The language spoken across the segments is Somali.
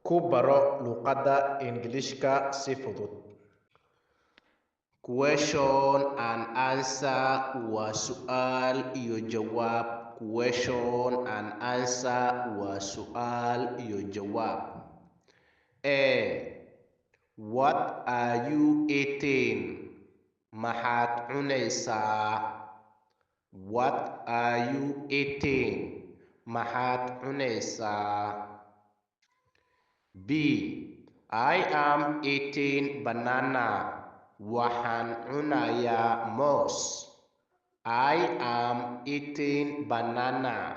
Ku baro luqadda Ingiriisiga si fudud. Question and answer waa su'aal iyo jawaab. Question and answer waa su'aal iyo jawaab. A. What are you eating? Maxaad cunaysaa? What are you eating? Maxaad cunaysaa? B. I am eating banana. Waxaan cunayaa moos. I am eating banana.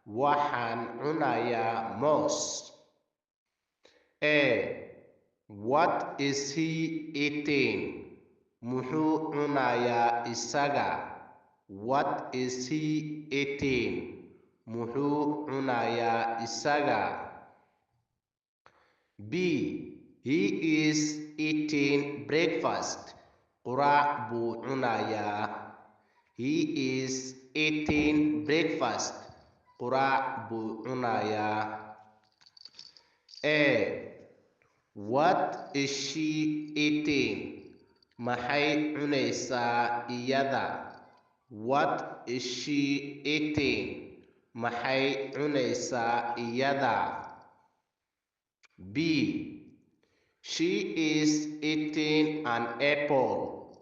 Waxaan cunayaa moos. A. What is he eating? Muxuu cunayaa isaga? What is he eating? Muxuu cunayaa isaga? B. He is eating breakfast. Quraac buu cunayaa. He is eating breakfast. Quraac buu cunayaa. A. What is she eating? Maxay cunaysaa iyada? What is she eating? Maxay cunaysaa iyada? B. She is eating an apple.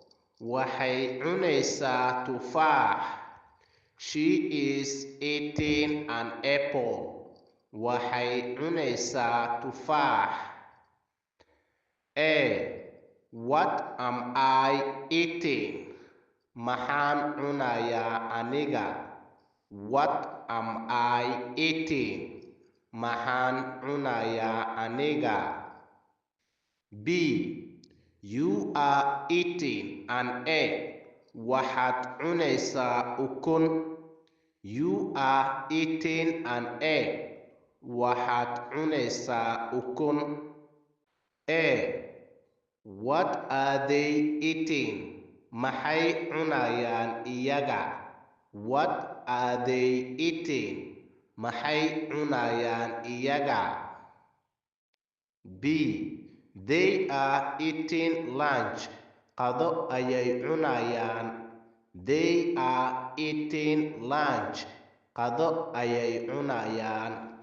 Waxay cunaysaa tufaax. She is eating an apple. Waxay cunaysaa tufaax. A. What am I eating? Maxaan cunayaa aniga? What am I eating? Maxaan cunayaa aniga? B. You are eating an egg. Waxaad cunaysaa ukun. You are eating an egg. Waxaad cunaysaa ukun. A. What are they eating? Maxay cunayaan iyaga? What are they eating? Maxay cunayaan iyaga? B. They are eating lunch. Qado ayay cunayaan. They are eating lunch. Qado ayay cunayaan.